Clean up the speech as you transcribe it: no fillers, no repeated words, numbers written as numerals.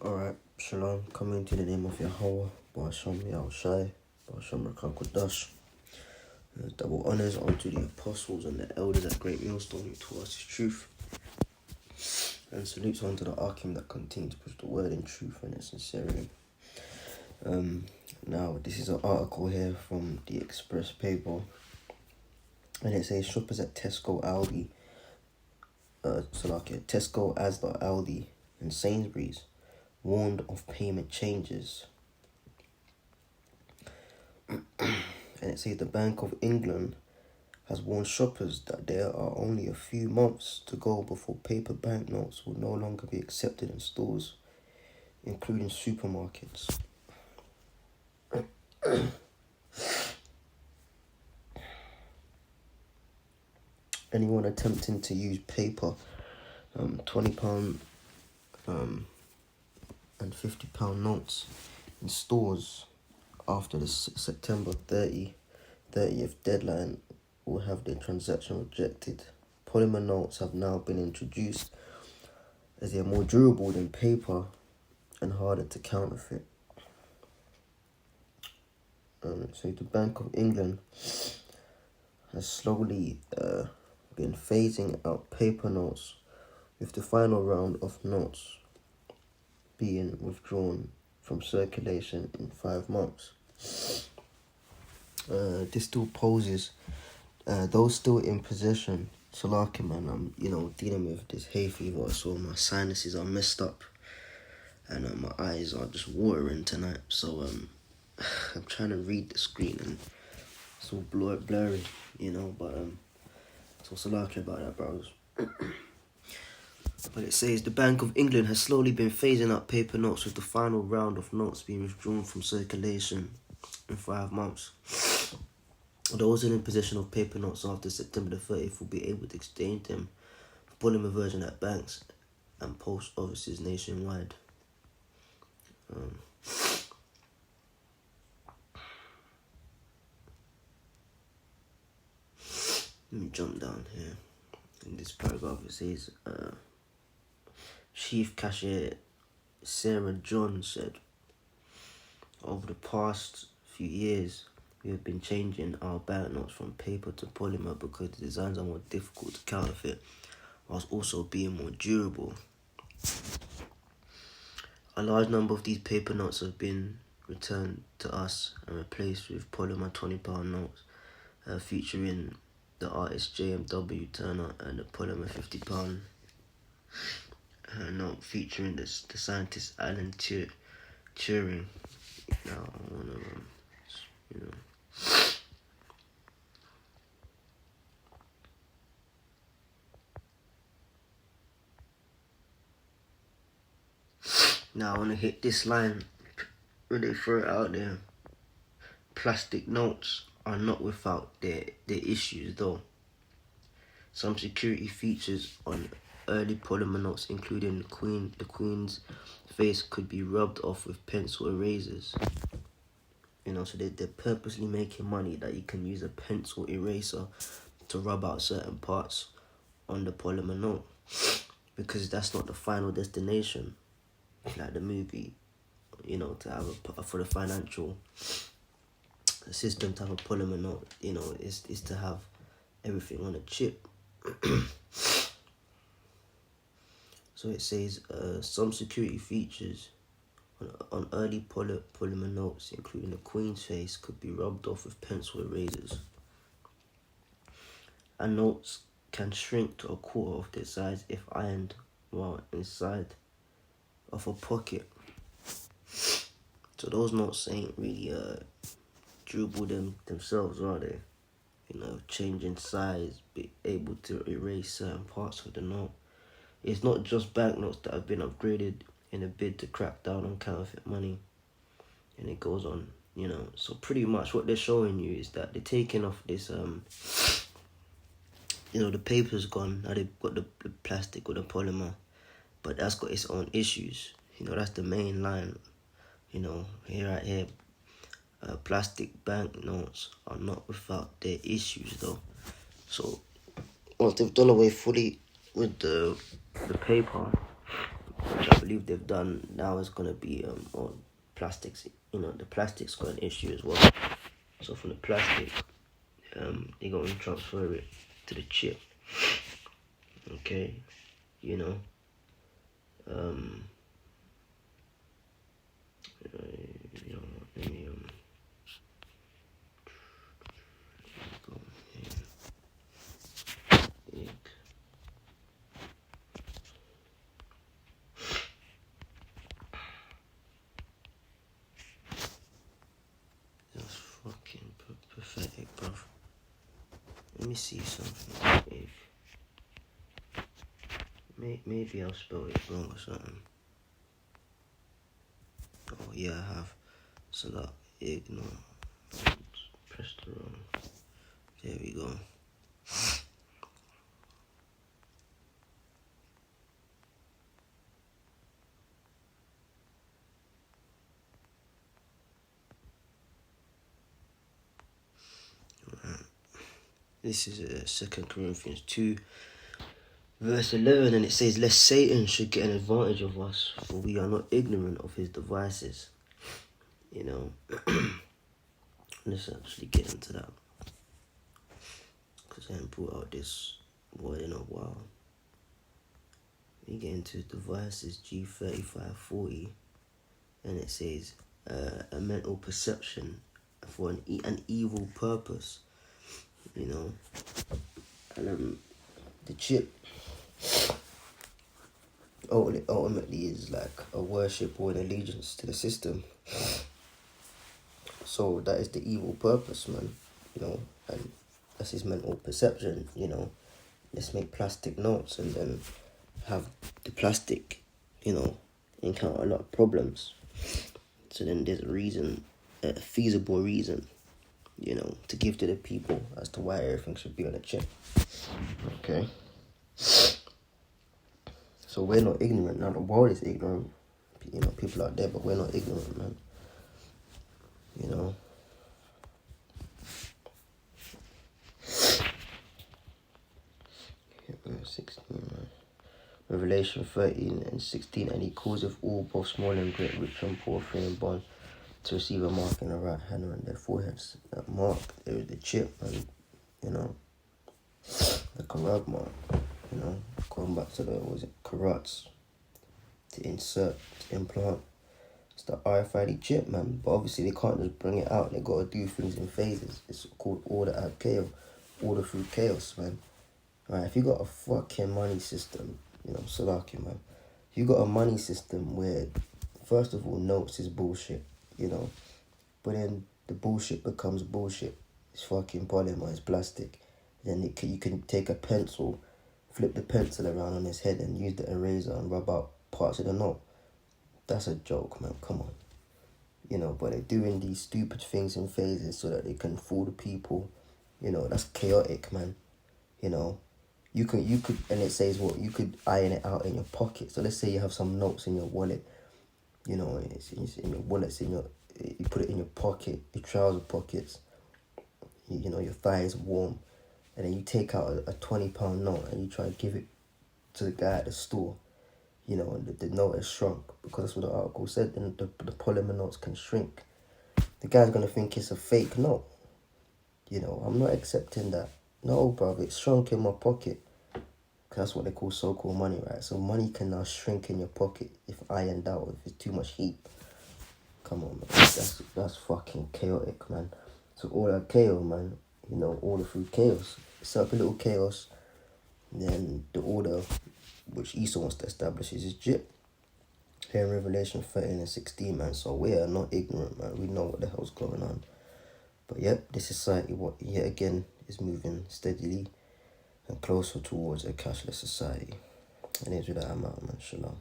Alright, Shalom, coming to the name of Yahweh, Ba'asham Yahushai, Ba'asham Rakakodash. Double honors unto the apostles and the elders at Great Millstone who taught us his truth. And salutes unto the Archim that continue to push the word in truth and in sincerity. Now, this is an article here from the Express paper. And it says, shoppers at Tesco, Tesco, Asda, Aldi, and Sainsbury's warned of payment changes. And it says the Bank of England has warned shoppers that there are only a few months to go before paper banknotes will no longer be accepted in stores, including supermarkets. Anyone attempting to use paper, £20 and £50 notes in stores after the September 30th deadline will have their transaction rejected. Polymer notes have now been introduced as they are more durable than paper and harder to counterfeit. So the Bank of England has slowly been phasing out paper notes, with the final round of notes being withdrawn from circulation in 5 months. This still poses those still in possession. Salakim, man, I'm dealing with this hay fever, so my sinuses are messed up and my eyes are just watering tonight. So I'm trying to read the screen and it's all blurry, but so Salakim about that, bros. But it says the Bank of England has slowly been phasing out paper notes, with the final round of notes being withdrawn from circulation in 5 months. Those in possession of paper notes after September the 30th will be able to exchange them for polymer version at banks and post offices nationwide. Let me jump down here. In this paragraph it says, Chief Cashier Sarah John said, over the past few years, we have been changing our banknotes from paper to polymer because the designs are more difficult to counterfeit, whilst also being more durable. A large number of these paper notes have been returned to us and replaced with polymer £20 notes, featuring the artist JMW Turner, and the polymer £50 note featuring the scientist Alan Turing. Now, I want to, Now I want to hit this line when they throw it out there. Plastic notes are not without their issues though. Some security features on early polymer notes, including the Queen's face, could be rubbed off with pencil erasers. So they're purposely making money that you can use a pencil eraser to rub out certain parts on the polymer note, because that's not the final destination, like the movie, to have for the financial system to have a polymer note, is to have everything on a chip. So it says some security features on early polymer notes, including the Queen's face, could be rubbed off with pencil erasers. And notes can shrink to a quarter of their size if ironed while inside of a pocket. So those notes ain't really durable themselves, are they? Changing size, be able to erase certain parts of the note. It's not just banknotes that have been upgraded in a bid to crack down on counterfeit money. And it goes on, So pretty much what they're showing you is that they're taking off this, the paper's gone. Now they've got the plastic or the polymer. But that's got its own issues. That's the main line. Right here. Plastic banknotes are not without their issues though. So once they've done away fully with the paper, which I believe believe they've done now is gonna be on plastics. The plastic's got an issue as well. So from the plastic, they're gonna transfer it to the chip. Okay, let me go here. That's fucking pathetic, bro. Let me see something. Maybe I'll spell it wrong or something. Oh yeah, I have. So that ignore. Press the wrong. There we go. Right. This is 2 Corinthians 2, verse 11, and it says, "Lest Satan should get an advantage of us, for we are not ignorant of his devices." Let's actually get into that, because I haven't brought out this word in a while. We get into his devices, G3540, and it says, a mental perception for an evil purpose, and the chip ultimately is like a worship or an allegiance to the system. So that is the evil purpose, man, and that's his mental perception, let's make plastic notes and then have the plastic, encounter a lot of problems. So then there's a feasible reason, to give to the people as to why everything should be on a chip. Okay. So we're not ignorant. Now the world is ignorant. People out there, but we're not ignorant, man. 16, man. Revelation 13 and 16, and he causeth all, both small and great, rich and poor, free and bond, to receive a mark in the right hand or in their foreheads. That mark, there is the chip, and the Karab mark, going back to the karats, to insert, to implant. It's the RFID chip, man. But obviously they can't just bring it out. They got to do things in phases. It's called order out chaos, order through chaos, man. Right? If you got a fucking money system, Salaki, man. If you got a money system where, first of all, notes is bullshit, but then the bullshit becomes bullshit. It's fucking polymer, it's plastic. Then you can take a pencil, flip the pencil around on his head and use the eraser and rub out parts of the note. That's a joke, man. Come on. But they're doing these stupid things in phases so that they can fool the people. That's chaotic, man. You could, and it says you could iron it out in your pocket. So let's say you have some notes in your wallet. It's in your wallets, you put it in your pocket, your trouser pockets. Your thigh is warm. And then you take out a £20 note and you try to give it to the guy at the store. And the note is shrunk, because that's what the article said. And the polymer notes can shrink. The guy's going to think it's a fake note. I'm not accepting that. No, bruv, it's shrunk in my pocket. That's what they call so-called money, right? So money can now shrink in your pocket if ironed out, if it's too much heat. Come on, man. That's fucking chaotic, man. So all that chaos, man, order through chaos. Set up a little chaos. Then the order, which Esau wants to establish, is his jip. Here in Revelation 13 and 16, man. So we are not ignorant, man. We know what the hell's going on. But yep, this society, yet again, is moving steadily and closer towards a cashless society. And here's with that, I'm out, man. Shalom.